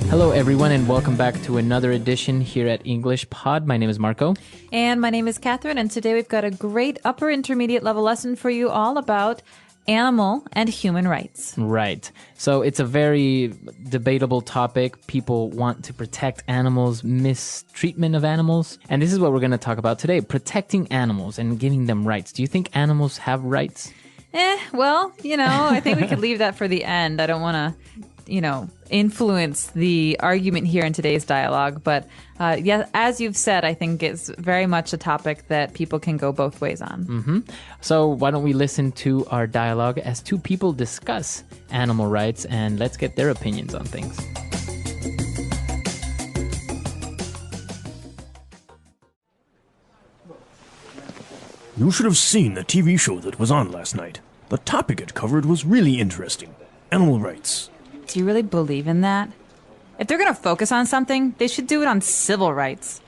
Hello, everyone, and welcome back to another edition here at English Pod. My name is Marco. And my name is Catherine, and today we've got a great upper intermediate level lesson for you all about animal and human rights. Right. So it's a very debatable topic. People want to protect animals, mistreatment of animals. And this is what we're going to talk about today, protecting animals and giving them rights. Do you think animals have rights? Well, I think we could leave that for the end. I don't want to, influence the argument here in today's dialogue. But as you've said, I think it's very much a topic that people can go both ways on. Mm-hmm. So why don't we listen to our dialogue as two people discuss animal rights, and let's get their opinions on things. You should have seen the TV show that was on last night. The topic it covered was really interesting. Animal rights. Do you really believe in that? If they're going to focus on something, they should do it on civil rights.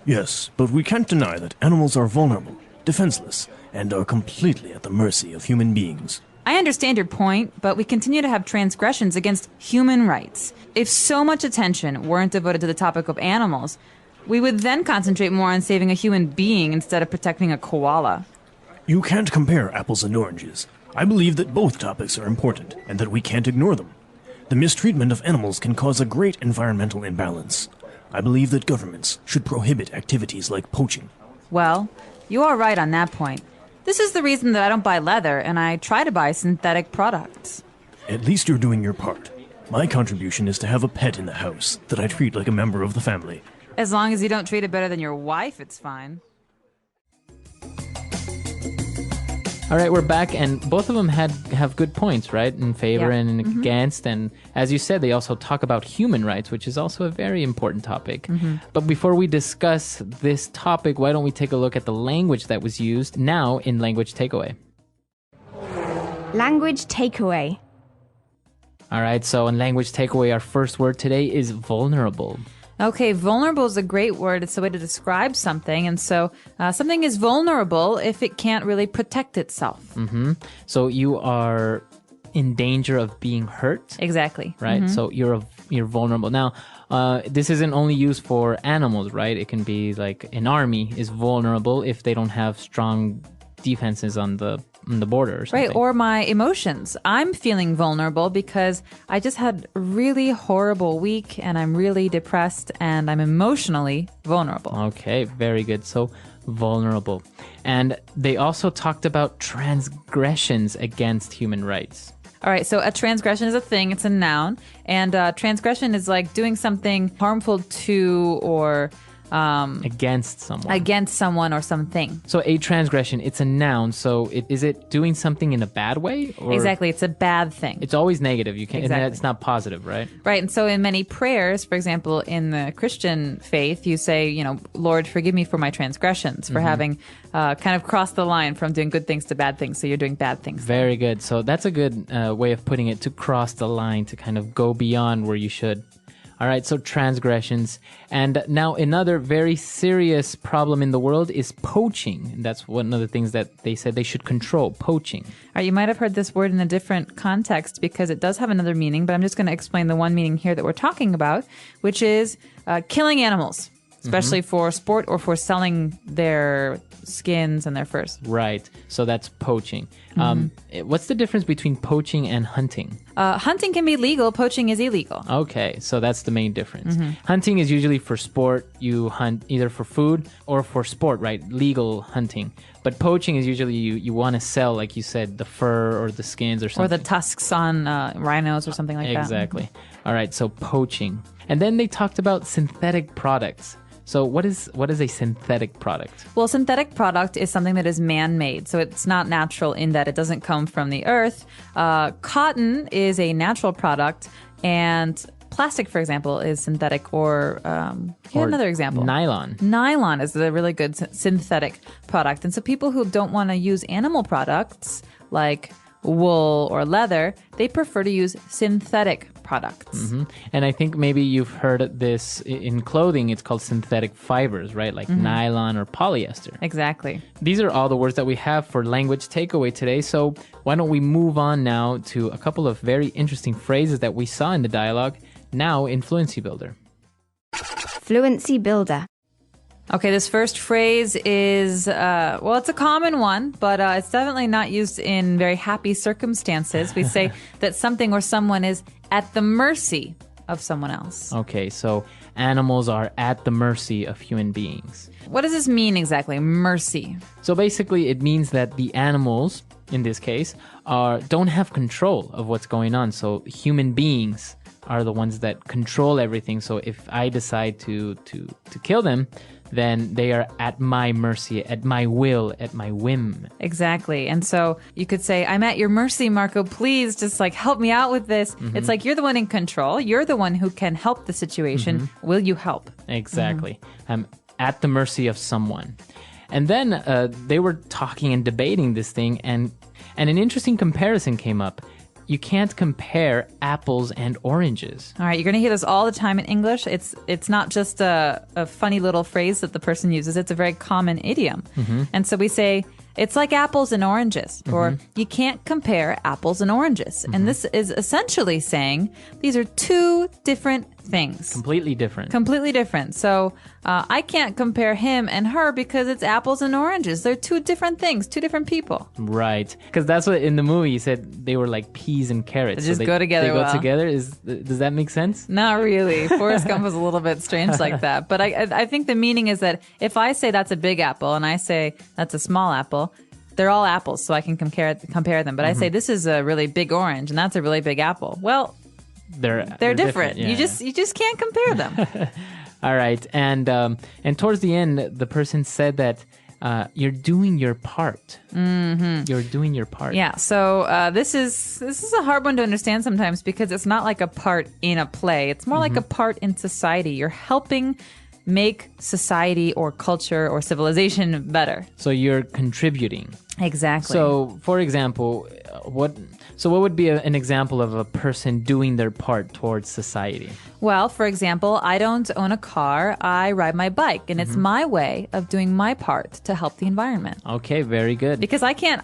Yes, but we can't deny that animals are vulnerable, defenseless, and are completely at the mercy of human beings. I understand your point, but we continue to have transgressions against human rights. If so much attention weren't devoted to the topic of animals, we would then concentrate more on saving a human being instead of protecting a koala. You can't compare apples and oranges. I believe that both topics are important and that we can't ignore them. The mistreatment of animals can cause a great environmental imbalance. I believe that governments should prohibit activities like poaching. Well, you are right on that point. This is the reason that I don't buy leather and I try to buy synthetic products. At least you're doing your part. My contribution is to have a pet in the house that I treat like a member of the family. As long as you don't treat it better than your wife, it's fine. All right, we're back, and both of them have good points, right? In favor and against. And as you said, they also talk about human rights, which is also a very important topic. But before we discuss this topic, why don't we take a look at the language that was used now in Language Takeaway? Language takeaway. All right, so in Language Takeaway, our first word today is vulnerable. Okay, vulnerable is a great word. It's a way to describe something. And so something is vulnerable if it can't really protect itself. Mm-hmm. So you are in danger of being hurt. Exactly. Right? So you're vulnerable. Now, this isn't only used for animals, right? It can be like an army is vulnerable if they don't have strong defenses on the border or something. Right, or my emotions. I'm feeling vulnerable because I just had a really horrible week and I'm really depressed and I'm emotionally vulnerable. Okay, very good. So vulnerable. And they also talked about transgressions against human rights. All right, so a transgression is a thing, it's a noun, and transgression is like doing something harmful to or against someone or something. So a transgression, it's a noun. So is it doing something in a bad way? Or exactly. It's a bad thing. It's always negative. You can't. Exactly. It's not positive, right? Right. And so in many prayers, for example, in the Christian faith, you say, Lord, forgive me for my transgressions, for having kind of crossed the line from doing good things to bad things. So you're doing bad things. Very good. So that's a good way of putting it, to cross the line, to kind of go beyond where you should. All right, so transgressions. And now another very serious problem in the world is poaching. And that's one of the things that they said they should control, poaching. All right, you might have heard this word in a different context because it does have another meaning, but I'm just going to explain the one meaning here that we're talking about, which is killing animals, especially for sport or for selling their skins and their furs. Right, so that's poaching. What's the difference between poaching and hunting? Hunting can be legal, poaching is illegal. Okay, so that's the main difference. Hunting is usually for sport. You hunt either for food or for sport, right? Legal hunting. But poaching is usually you want to sell, like you said, the fur or the skins or something. Or the tusks on rhinos or something like that. Exactly. All right, so poaching. And then they talked about synthetic products. So what is a synthetic product? Well, synthetic product is something that is man-made. So it's not natural in that it doesn't come from the earth. Cotton is a natural product, and plastic, for example, is synthetic. Or another example. Nylon. Nylon is a really good synthetic product. And so people who don't want to use animal products like wool or leather, they prefer to use synthetic products. And I think maybe you've heard this in clothing. It's called synthetic fibers, right? Like nylon or polyester. Exactly. These are all the words that we have for language takeaway today. So why don't we move on now to a couple of very interesting phrases that we saw in the dialogue. Now in Fluency Builder. Fluency Builder. Okay, this first phrase is, well, it's a common one, but it's definitely not used in very happy circumstances. We say that something or someone is at the mercy of someone else. Okay, so animals are at the mercy of human beings. What does this mean exactly, mercy? So basically, it means that the animals, in this case, don't have control of what's going on. So human beings are the ones that control everything. So if I decide to kill them, then they are at my mercy, at my will, at my whim. Exactly. And so you could say, I'm at your mercy, Marco. Please just help me out with this. It's like you're the one in control. You're the one who can help the situation. Will you help? Exactly. I'm at the mercy of someone. And then they were talking and debating this thing, and an interesting comparison came up. You can't compare apples and oranges. All right, you're going to hear this all the time in English. It's not just a funny little phrase that the person uses. It's a very common idiom. And so we say, it's like apples and oranges, or you can't compare apples and oranges. And this is essentially saying these are two different things. Completely different. Completely different. So I can't compare him and her because it's apples and oranges. They're two different things, two different people. Right. Because that's what in the movie he said they were like peas and carrots. They just go together They go well. together? Does that make sense? Not really. Forrest Gump was a little bit strange like that. But I think the meaning is that if I say that's a big apple and I say that's a small apple, they're all apples, so I can compare them. But I say this is a really big orange and that's a really big apple. Well, they're different. Yeah. You just can't compare them. All right. And towards the end, the person said that you're doing your part. You're doing your part. Yeah. So this is a hard one to understand sometimes because it's not like a part in a play. It's more like a part in society. You're helping make society or culture or civilization better. So you're contributing. Exactly. So, for example, what would be an example of a person doing their part towards society? Well, for example, I don't own a car. I ride my bike, and it's my way of doing my part to help the environment. Okay, very good. Because I can't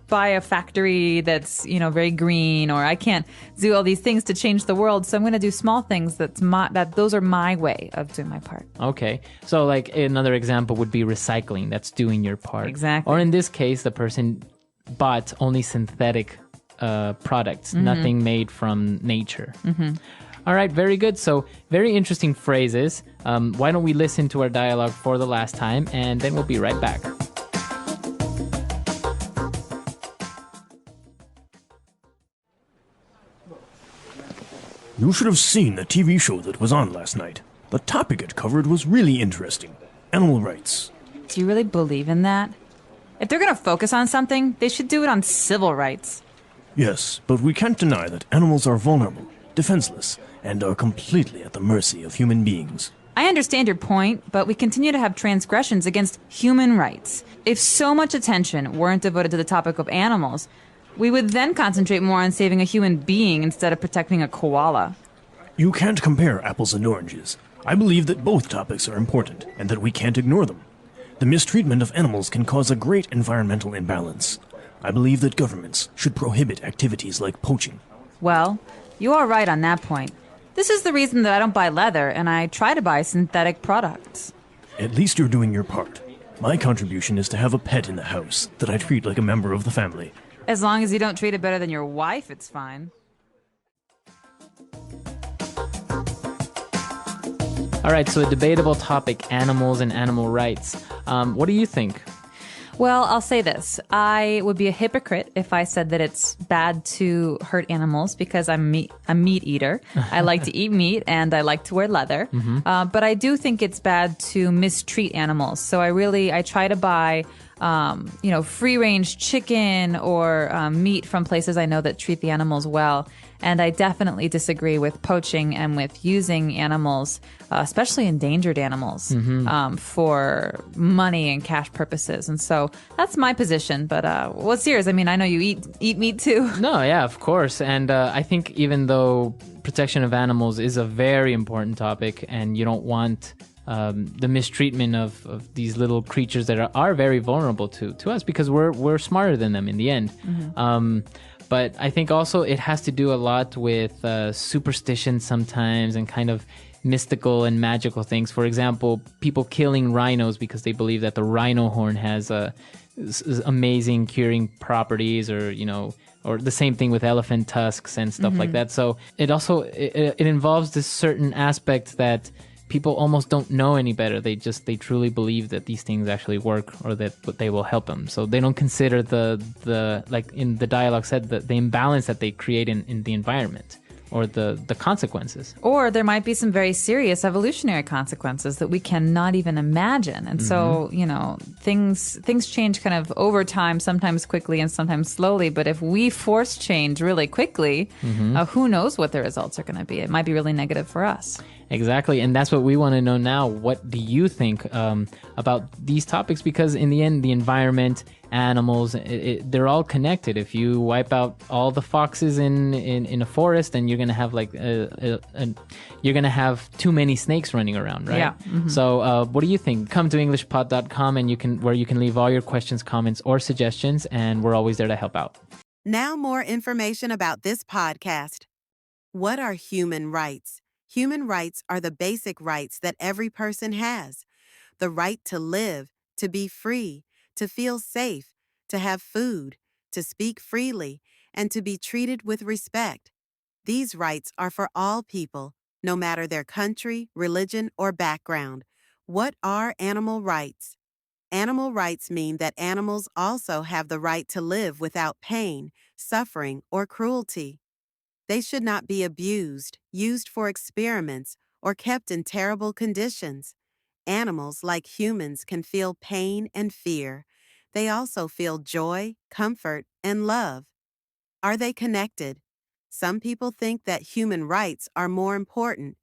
buy a factory that's, very green, or I can't do all these things to change the world. So I'm going to do small things those are my way of doing my part. Okay. So like another example would be recycling. That's doing your part. Exactly. Or in this case, the person bought only synthetic products, nothing made from nature. All right, very good. So very interesting phrases. Why don't we listen to our dialogue for the last time, and then we'll be right back. You should have seen the TV show that was on last night. The topic it covered was really interesting. Animal rights. Do you really believe in that? If they're going to focus on something, they should do it on civil rights. Yes, but we can't deny that animals are vulnerable, defenseless, and are completely at the mercy of human beings. I understand your point, but we continue to have transgressions against human rights. If so much attention weren't devoted to the topic of animals, we would then concentrate more on saving a human being instead of protecting a koala. You can't compare apples and oranges. I believe that both topics are important, and that we can't ignore them. The mistreatment of animals can cause a great environmental imbalance. I believe that governments should prohibit activities like poaching. Well, you are right on that point. This is the reason that I don't buy leather, and I try to buy synthetic products. At least you're doing your part. My contribution is to have a pet in the house that I treat like a member of the family. As long as you don't treat it better than your wife, it's fine. All right, so a debatable topic, animals and animal rights. What do you think? Well, I'll say this. I would be a hypocrite if I said that it's bad to hurt animals because I'm a meat eater. I like to eat meat and I like to wear leather. But I do think it's bad to mistreat animals. So I try to buy free-range chicken or meat from places I know that treat the animals well. And I definitely disagree with poaching and with using animals, especially endangered animals, for money and cash purposes. And so that's my position. But what's yours? I mean, I know you eat meat too. No, yeah, of course. And I think even though protection of animals is a very important topic and you don't want the mistreatment of these little creatures that are very vulnerable to us because we're smarter than them in the end. But I think also it has to do a lot with superstition sometimes and kind of mystical and magical things. For example, people killing rhinos because they believe that the rhino horn has amazing curing properties, or or the same thing with elephant tusks and stuff like that. So it also it involves this certain aspect that people almost don't know any better. They truly believe that these things actually work, or that they will help them. So they don't consider the like in the dialogue said, the imbalance that they create in the environment, or the consequences. Or there might be some very serious evolutionary consequences that we cannot even imagine. And so, things change kind of over time, sometimes quickly and sometimes slowly. But if we force change really quickly, who knows what the results are going to be? It might be really negative for us. Exactly. And that's what we want to know now. What do you think about these topics? Because in the end, the environment, animals, they're all connected. If you wipe out all the foxes in a forest, then you're going to have you're going to have too many snakes running around, right? Yeah. So what do you think? Come to EnglishPod.com where you can leave all your questions, comments, or suggestions, and we're always there to help out. Now more information about this podcast. What are human rights? Human rights are the basic rights that every person has. The right to live, to be free, to feel safe, to have food, to speak freely, and to be treated with respect. These rights are for all people, no matter their country, religion, or background. What are animal rights? Animal rights mean that animals also have the right to live without pain, suffering, or cruelty. They should not be abused, used for experiments, or kept in terrible conditions. Animals, like humans, can feel pain and fear. They also feel joy, comfort, and love. Are they connected? Some people think that human rights are more important,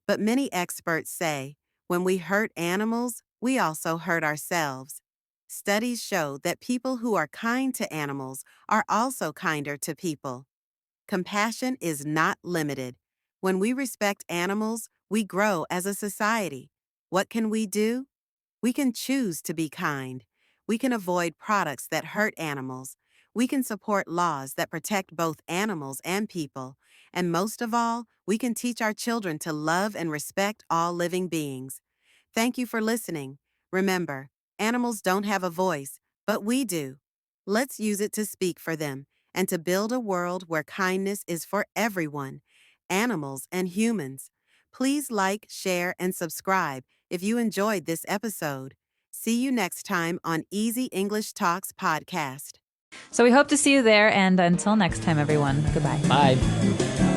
but many experts say when we hurt animals, we also hurt ourselves. Studies show that people who are kind to animals are also kinder to people. Compassion is not limited. When we respect animals, we grow as a society. What can we do? We can choose to be kind. We can avoid products that hurt animals. We can support laws that protect both animals and people. And most of all, we can teach our children to love and respect all living beings. Thank you for listening. Remember, animals don't have a voice, but we do. Let's use it to speak for them and to build a world where kindness is for everyone, animals and humans. Please like, share, and subscribe if you enjoyed this episode. See you next time on Easy English Talks podcast. So we hope to see you there. And until next time, everyone, goodbye. Bye.